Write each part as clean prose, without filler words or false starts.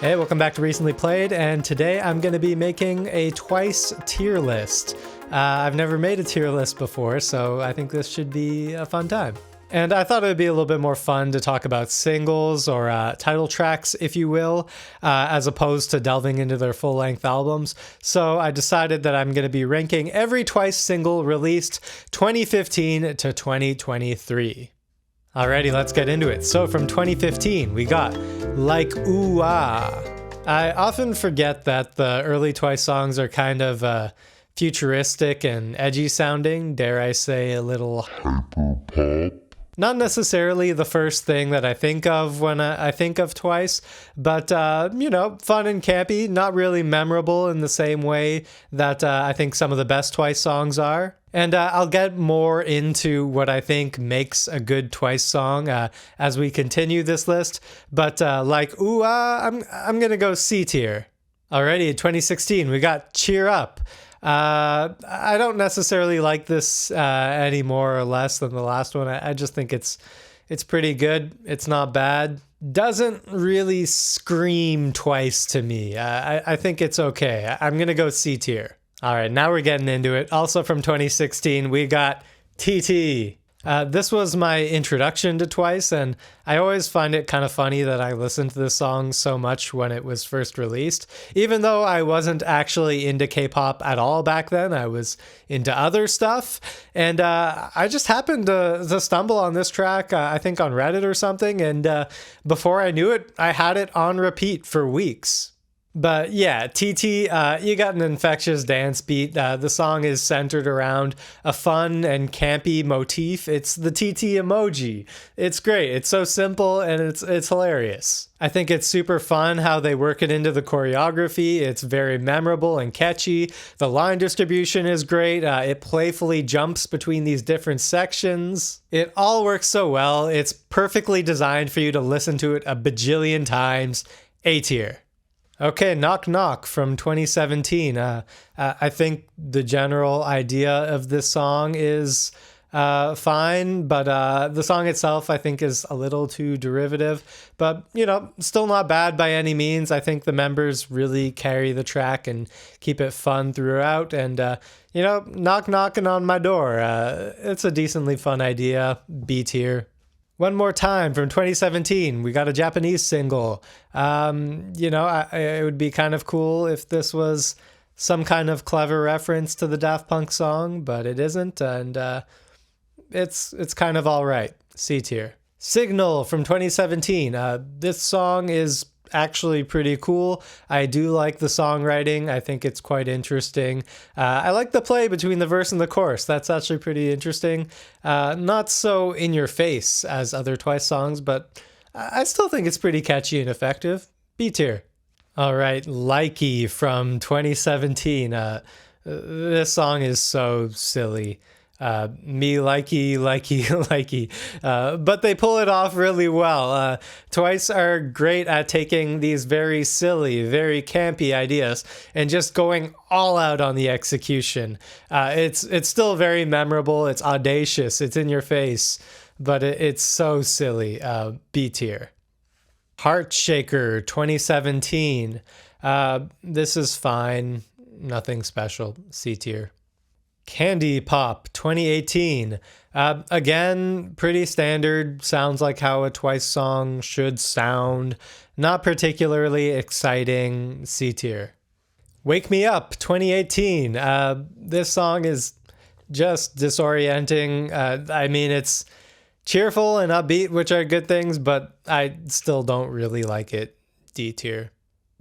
Hey, welcome back to Recently Played, and today I'm going to be making a Twice tier list. I've never made a tier list before, so I think this should be a fun time. And I thought it would be a little bit more fun to talk about singles or title tracks, if you will, as opposed to delving into their full-length albums. So I decided that I'm going to be ranking every Twice single released 2015 to 2023. Alrighty, let's get into it. So from 2015, we got Like Ooh Ah. I often forget that the early Twice songs are kind of futuristic and edgy sounding, dare I say a little hyper-pop. Not necessarily the first thing that I think of when I think of Twice, but, fun and campy, not really memorable in the same way that I think some of the best Twice songs are. And I'll get more into what I think makes a good Twice song as we continue this list. But like Ooh Ah, I'm going to go C tier. Alrighty, 2016, we got Cheer Up. I don't necessarily like this any more or less than the last one. I just think it's pretty good. It's not bad. Doesn't really scream Twice to me. I think it's okay. I'm going to go C tier. All right, now we're getting into it. Also from 2016, we got TT. This was my introduction to Twice, and I always find it kind of funny that I listened to this song so much when it was first released. Even though I wasn't actually into K-pop at all back then, I was into other stuff, and I just happened to stumble on this track, I think on Reddit or something, and before I knew it, I had it on repeat for weeks. But yeah, TT, you got an infectious dance beat. The song is centered around a fun and campy motif. It's the TT emoji. It's great. It's so simple and it's hilarious. I think it's super fun how they work it into the choreography. It's very memorable and catchy. The line distribution is great. It playfully jumps between these different sections. It all works so well. It's perfectly designed for you to listen to it a bajillion times. A tier. Okay, Knock Knock from 2017. I think the general idea of this song is fine, but the song itself I think is a little too derivative, but still not bad by any means. I think the members really carry the track and keep it fun throughout, and Knock Knocking on My Door. It's a decently fun idea. B tier. One More Time from 2017. We got a Japanese single. It would be kind of cool if this was some kind of clever reference to the Daft Punk song, but it isn't, and it's kind of all right. C tier. Signal from 2017. This song is actually pretty cool. I do like the songwriting. I think it's quite interesting. I like the play between the verse and the chorus. That's actually pretty interesting. Not so in your face as other Twice songs, but I still think it's pretty catchy and effective. B tier. All right, Likey from 2017. This song is so silly. Me likey, likey, likey. But they pull it off really well. Twice are great at taking these very silly, very campy ideas and just going all out on the execution. It's still very memorable. It's audacious. It's in your face, but it's so silly. B tier. Heart Shaker 2017. This is fine. Nothing special. C tier. Candy Pop 2018. Again, pretty standard. Sounds like how a Twice song should sound. Not particularly exciting. C tier. Wake Me Up 2018. This song is just disorienting. It's cheerful and upbeat, which are good things, but I still don't really like it. D tier.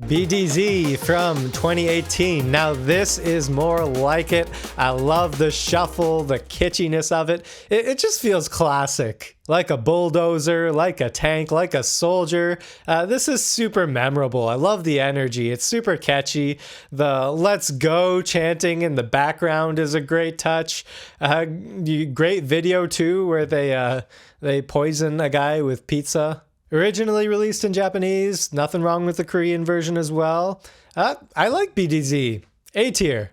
BDZ from 2018. Now this is more like it. I love the shuffle, the kitschiness of it. It just feels classic. Like a bulldozer, like a tank, like a soldier. This is super memorable. I love the energy. It's super catchy. The let's go chanting in the background is a great touch. Great video too, where they poison a guy with pizza. Originally released in Japanese, nothing wrong with the Korean version as well. I like BDZ. A tier.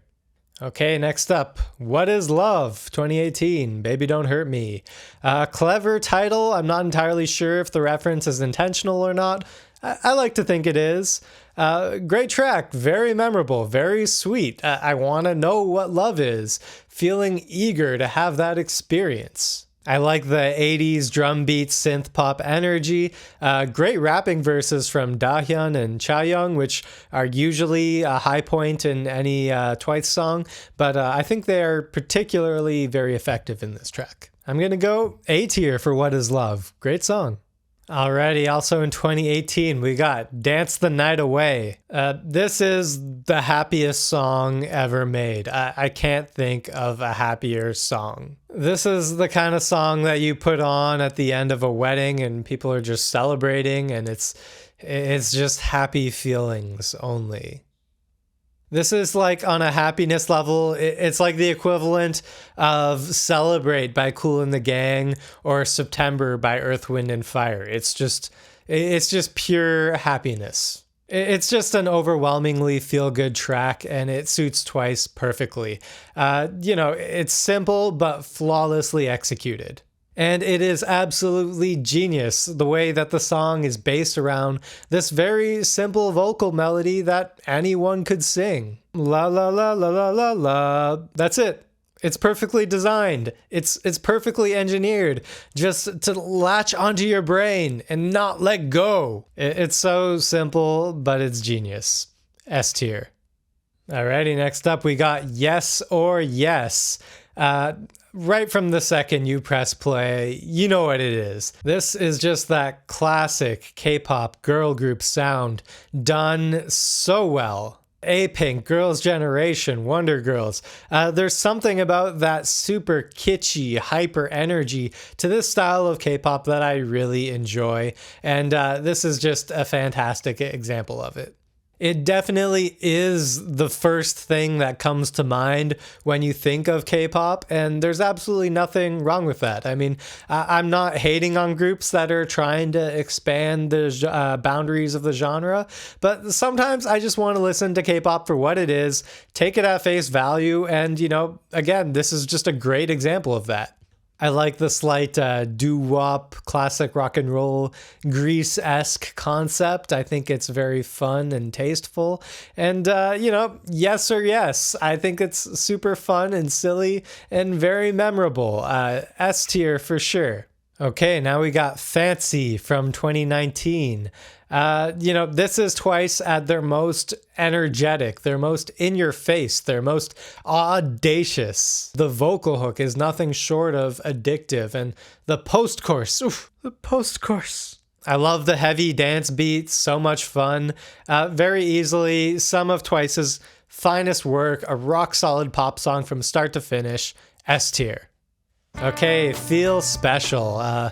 Okay, next up, What Is Love 2018, Baby Don't Hurt Me. Clever title. I'm not entirely sure if the reference is intentional or not. I like to think it is. Great track, very memorable, very sweet. I want to know what love is, feeling eager to have that experience. I like the 80s drum beat synth pop energy. Great rapping verses from Dahyun and Chaeyoung, which are usually a high point in any Twice song, but I think they are particularly very effective in this track. I'm gonna go A tier for What Is Love. Great song. Alrighty, also in 2018, we got Dance the Night Away. This is the happiest song ever made. I can't think of a happier song. This is the kind of song that you put on at the end of a wedding and people are just celebrating, and it's just happy feelings only. This is like on a happiness level, it's like the equivalent of Celebrate by Kool and the Gang or September by Earth, Wind and Fire. It's just pure happiness. It's just an overwhelmingly feel-good track, and it suits Twice perfectly. It's simple but flawlessly executed. And it is absolutely genius the way that the song is based around this very simple vocal melody that anyone could sing. La la la la la la la. That's it. It's perfectly designed. It's perfectly engineered just to latch onto your brain and not let go. It's so simple, but it's genius. S tier. Alrighty, next up we got Yes or Yes. Right from the second you press play, you know what it is. This is just that classic K-pop girl group sound done so well. A-Pink, Girls' Generation, Wonder Girls. There's something about that super kitschy, hyper energy to this style of K-pop that I really enjoy, and this is just a fantastic example of it. It definitely is the first thing that comes to mind when you think of K-pop, and there's absolutely nothing wrong with that. I mean, I'm not hating on groups that are trying to expand the boundaries of the genre, but sometimes I just want to listen to K-pop for what it is, take it at face value, and, again, this is just a great example of that. I like the slight doo-wop, classic rock and roll, Grease-esque concept. I think it's very fun and tasteful. And, Yes or Yes. I think it's super fun and silly and very memorable. S tier for sure. Okay, now we got Fancy from 2019. This is Twice at their most energetic, their most in your face, their most audacious. The vocal hook is nothing short of addictive, and the post-chorus, the post-chorus. I love the heavy dance beats, so much fun. Very easily, some of Twice's finest work, a rock-solid pop song from start to finish, S tier. Okay, Feel Special.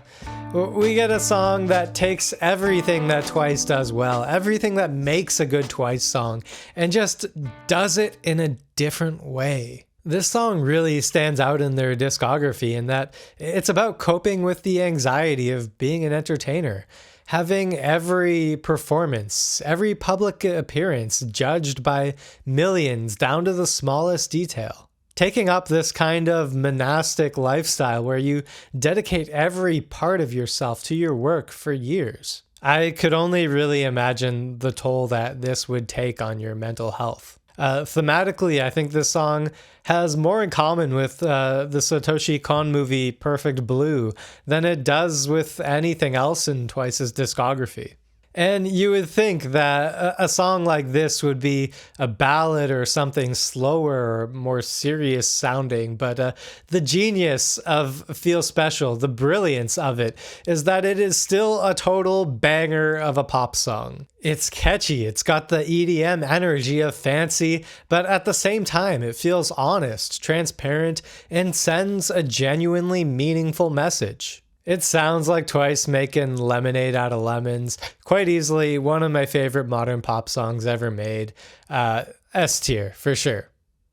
We get a song that takes everything that Twice does well, everything that makes a good Twice song, and just does it in a different way. This song really stands out in their discography in that it's about coping with the anxiety of being an entertainer, having every performance, every public appearance judged by millions down to the smallest detail. Taking up this kind of monastic lifestyle where you dedicate every part of yourself to your work for years. I could only really imagine the toll that this would take on your mental health. Thematically, I think this song has more in common with the Satoshi Kon movie Perfect Blue than it does with anything else in Twice's discography. And you would think that a song like this would be a ballad or something slower or more serious sounding, but the genius of Feel Special, the brilliance of it, is that it is still a total banger of a pop song. It's catchy, it's got the EDM energy of Fancy, but at the same time it feels honest, transparent, and sends a genuinely meaningful message. It sounds like Twice making lemonade out of lemons. Quite easily one of my favorite modern pop songs ever made. S tier, for sure.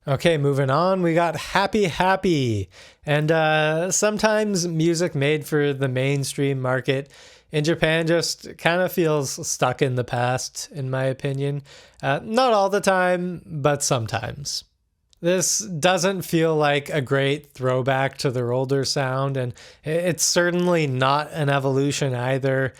Okay, moving on, we got Happy Happy. And sometimes music made for the mainstream market in Japan just kind of feels stuck in the past, in my opinion. Not all the time, but sometimes. This doesn't feel like a great throwback to their older sound, and it's certainly not an evolution either.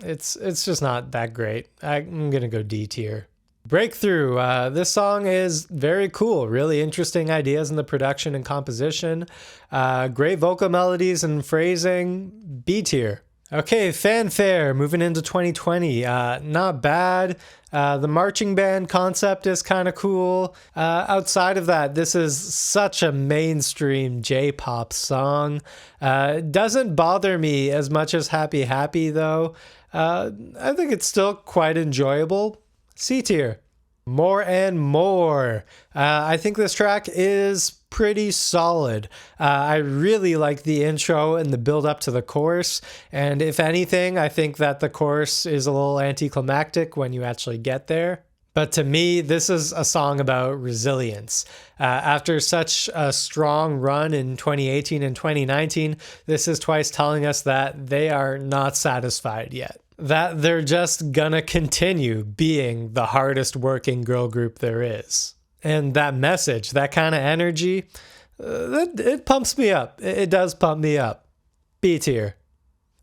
It's just not that great. I'm gonna go D tier. Breakthrough. This song is very cool. Really interesting ideas in the production and composition. Great vocal melodies and phrasing. B tier. Okay, Fanfare, moving into 2020. Not bad. The marching band concept is kind of cool. Outside of that, this is such a mainstream J-pop song. Doesn't bother me as much as Happy Happy, though. I think it's still quite enjoyable. C tier. More and More. I think this track is pretty solid. I really like the intro and the build up to the chorus. And if anything, I think that the chorus is a little anticlimactic when you actually get there. But to me, this is a song about resilience. After such a strong run in 2018 and 2019, this is Twice telling us that they are not satisfied yet. That they're just gonna continue being the hardest working girl group there is. And that message, that kind of energy, it pumps me up. It does pump me up. B tier.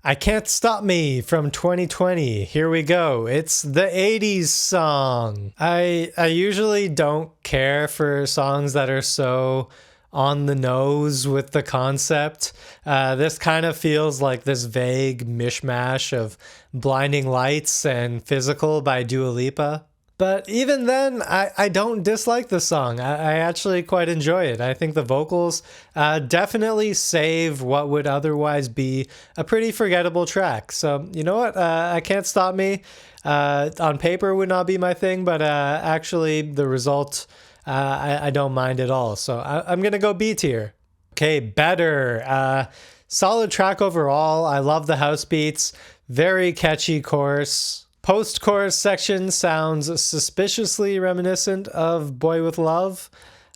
I Can't Stop Me from 2020. Here we go. It's the 80s song. I usually don't care for songs that are so on the nose with the concept. This kind of feels like this vague mishmash of Blinding Lights and Physical by Dua Lipa. But even then, I don't dislike the song. I actually quite enjoy it. I think the vocals definitely save what would otherwise be a pretty forgettable track. So, you know what? I Can't Stop Me. On paper would not be my thing, but actually the result, I don't mind at all. So I'm going to go B tier. Okay, Better. Solid track overall. I love the house beats. Very catchy chorus. Post-chorus section sounds suspiciously reminiscent of Boy With Love,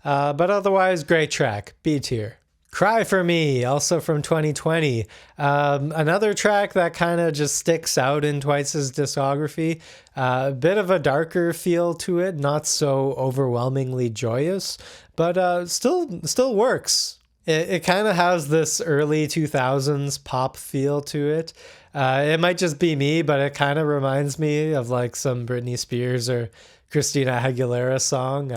but otherwise great track, B tier. Cry For Me, also from 2020. Another track that kind of just sticks out in Twice's discography. A bit of a darker feel to it, not so overwhelmingly joyous, but still works. It kind of has this early 2000s pop feel to it. It might just be me, but it kind of reminds me of like some Britney Spears or Christina Aguilera song.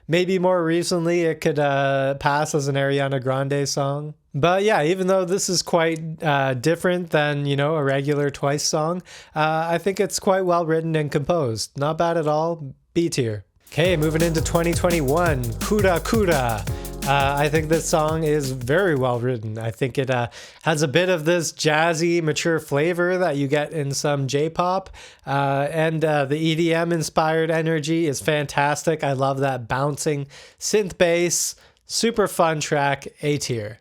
Maybe more recently it could pass as an Ariana Grande song. But yeah, even though this is quite different than, a regular Twice song, I think it's quite well written and composed. Not bad at all. B tier. Okay, moving into 2021, Kuda Kuda. I think this song is very well written. I think it has a bit of this jazzy, mature flavor that you get in some J-pop. And the EDM-inspired energy is fantastic. I love that bouncing synth bass. Super fun track, A tier.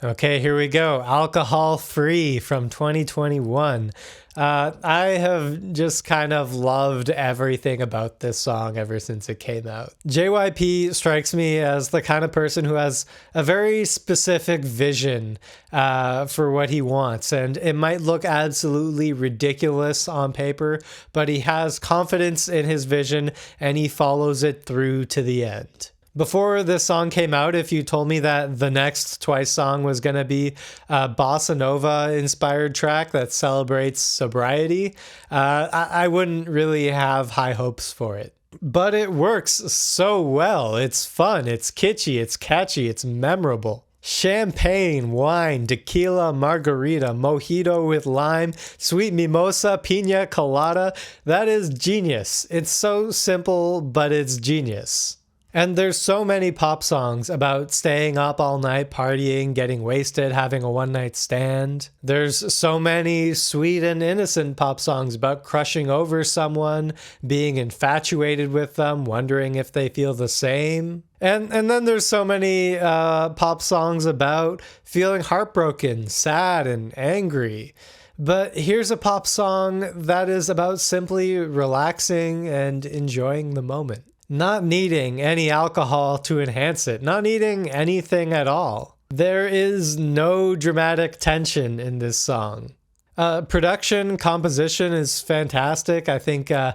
Okay, here we go. Alcohol Free from 2021. I have just kind of loved everything about this song ever since it came out. JYP strikes me as the kind of person who has a very specific vision for what he wants, and it might look absolutely ridiculous on paper, but he has confidence in his vision and he follows it through to the end. Before this song came out, if you told me that the next Twice song was going to be a bossa nova inspired track that celebrates sobriety, I wouldn't really have high hopes for it. But it works so well. It's fun, it's kitschy, it's catchy, it's memorable. Champagne, wine, tequila, margarita, mojito with lime, sweet mimosa, pina colada. That is genius. It's so simple, but it's genius. And there's so many pop songs about staying up all night, partying, getting wasted, having a one-night stand. There's so many sweet and innocent pop songs about crushing over someone, being infatuated with them, wondering if they feel the same. And then there's so many pop songs about feeling heartbroken, sad, and angry. But here's a pop song that is about simply relaxing and enjoying the moment. Not needing any alcohol to enhance it, not needing anything at all. There is no dramatic tension in this song. Production, composition is fantastic. I think it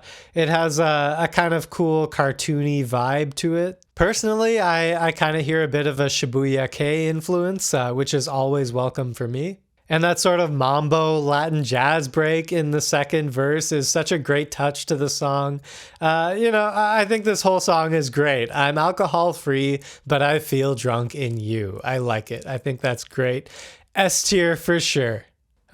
has a kind of cool cartoony vibe to it. Personally, I kind of hear a bit of a Shibuya K influence, which is always welcome for me. And that sort of mambo Latin jazz break in the second verse is such a great touch to the song. I think this whole song is great. I'm alcohol free, but I feel drunk in you. I like it. I think that's great. S tier for sure.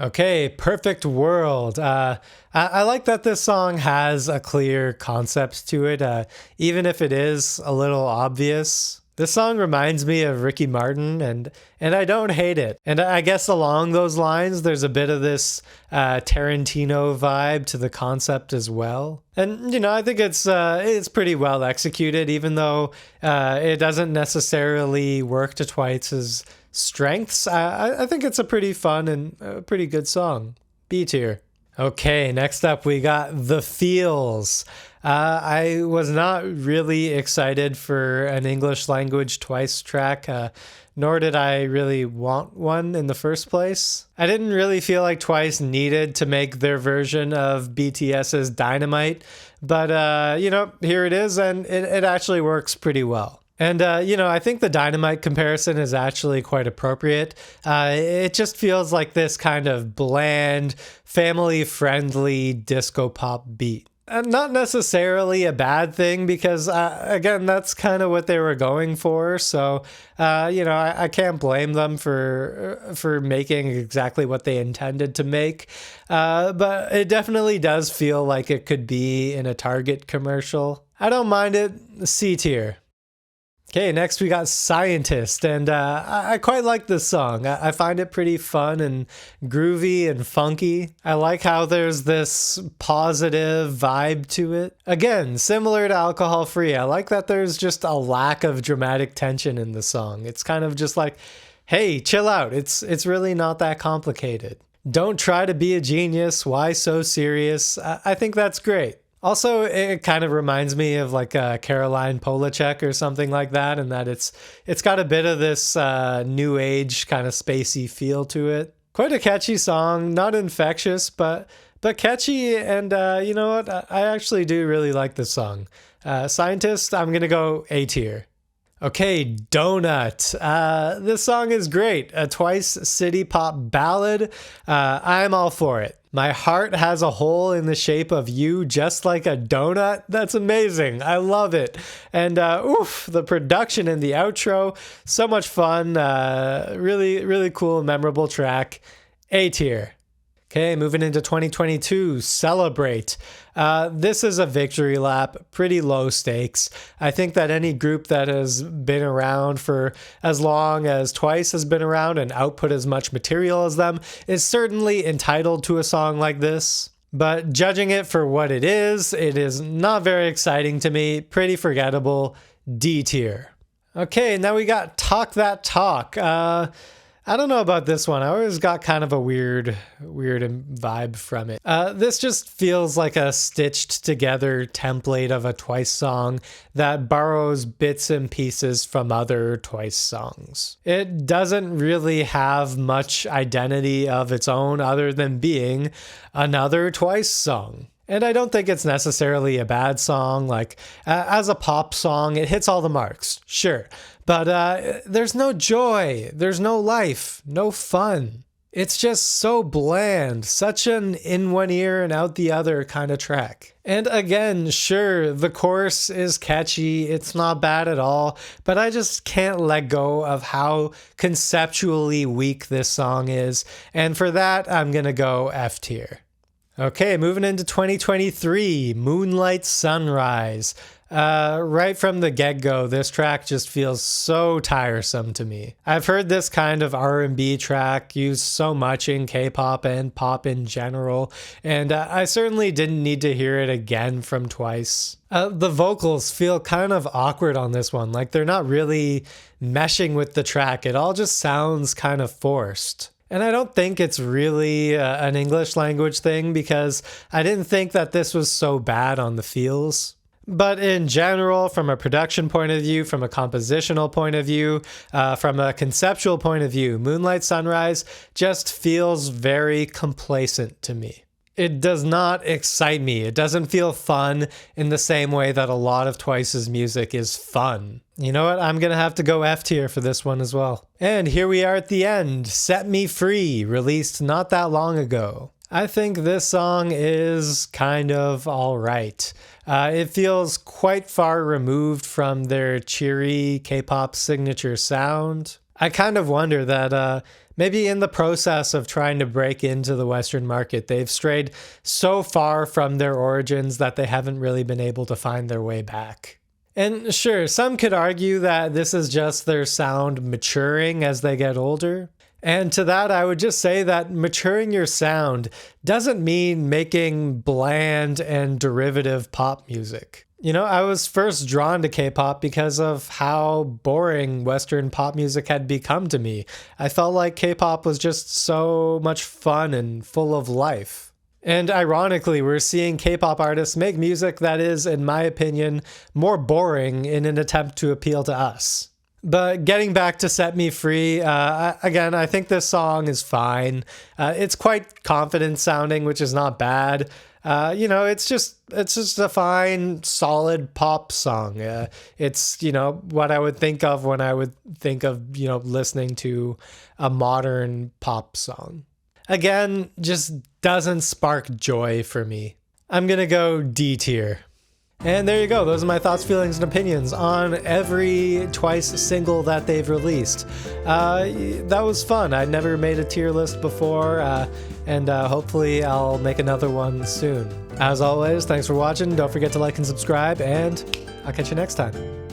Okay, Perfect World. I like that this song has a clear concept to it, even if it is a little obvious. This song reminds me of Ricky Martin, and I don't hate it. And I guess along those lines, there's a bit of this Tarantino vibe to the concept as well. And, I think it's pretty well executed, even though it doesn't necessarily work to Twice's strengths. I think it's a pretty fun and a pretty good song. B tier. Okay, next up we got The Feels. I was not really excited for an English language Twice track, nor did I really want one in the first place. I didn't really feel like Twice needed to make their version of BTS's Dynamite, but here it is, and it actually works pretty well. And, I think the Dynamite comparison is actually quite appropriate. It just feels like this kind of bland, family-friendly disco pop beat. Not necessarily a bad thing because, again, that's kind of what they were going for. So, I can't blame them for making exactly what they intended to make. But it definitely does feel like it could be in a Target commercial. I don't mind it. C tier. Okay, next we got Scientist, and I quite like this song. I find it pretty fun and groovy and funky. I like how there's this positive vibe to it. Again, similar to Alcohol Free, I like that there's just a lack of dramatic tension in the song. It's kind of just like, hey, chill out. It's really not that complicated. Don't try to be a genius. Why so serious? I think that's great. Also, it kind of reminds me of like Caroline Polachek or something like that, in that it's got a bit of this new age kind of spacey feel to it. Quite a catchy song, not infectious, but catchy, and you know what? I actually do really like this song. Scientist, I'm gonna go A tier. Okay, Donut. This song is great. A Twice city pop ballad. I'm all for it. My heart has a hole in the shape of you, just like a donut. That's amazing. I love it. And the production in the outro, so much fun. Really, really cool, memorable track. A tier. Okay, moving into 2022, Celebrate. This is a victory lap, pretty low stakes. I think that any group that has been around for as long as Twice has been around and output as much material as them is certainly entitled to a song like this. But judging it for what it is not very exciting to me, pretty forgettable. D tier. Okay, now we got Talk That Talk. I don't know about this one. I always got kind of a weird vibe from it. This just feels like a stitched together template of a Twice song that borrows bits and pieces from other Twice songs. It doesn't really have much identity of its own other than being another Twice song. And I don't think it's necessarily a bad song. Like, as a pop song, it hits all the marks, sure. But there's no joy, there's no life, no fun. It's just so bland, such an in one ear and out the other kind of track. And again, sure, the chorus is catchy, it's not bad at all, but I just can't let go of how conceptually weak this song is. And for that, I'm gonna go F tier. Okay, moving into 2023, Moonlight Sunrise. Right from the get-go, this track just feels so tiresome to me. I've heard this kind of R&B track used so much in K-pop and pop in general, and I certainly didn't need to hear it again from Twice. The vocals feel kind of awkward on this one, like they're not really meshing with the track. It all just sounds kind of forced. And I don't think it's really an English language thing because I didn't think that this was so bad on the feels. But in general, from a production point of view, from a compositional point of view, from a conceptual point of view, Moonlight Sunrise just feels very complacent to me. It does not excite me. It doesn't feel fun in the same way that a lot of Twice's music is fun. You know what? I'm gonna have to go F tier for this one as well. And here we are at the end. Set Me Free, released not that long ago. I think this song is kind of alright. It feels quite far removed from their cheery K-pop signature sound. I kind of wonder that maybe in the process of trying to break into the Western market, they've strayed so far from their origins that they haven't really been able to find their way back. And sure, some could argue that this is just their sound maturing as they get older. And to that, I would just say that maturing your sound doesn't mean making bland and derivative pop music. You know, I was first drawn to K-pop because of how boring Western pop music had become to me. I felt like K-pop was just so much fun and full of life. And ironically, we're seeing K-pop artists make music that is, in my opinion, more boring in an attempt to appeal to us. But getting back to Set Me Free, again, I think this song is fine. It's quite confident sounding, which is not bad. You know, it's just a fine, solid pop song. It's, you know, what I would think of when I would think of, you know, listening to a modern pop song. Again, just doesn't spark joy for me. I'm gonna go D tier. And there you go. Those are my thoughts, feelings, and opinions on every Twice single that they've released. That was fun. I'd never made a tier list before, and hopefully I'll make another one soon. As always, thanks for watching. Don't forget to like and subscribe, and I'll catch you next time.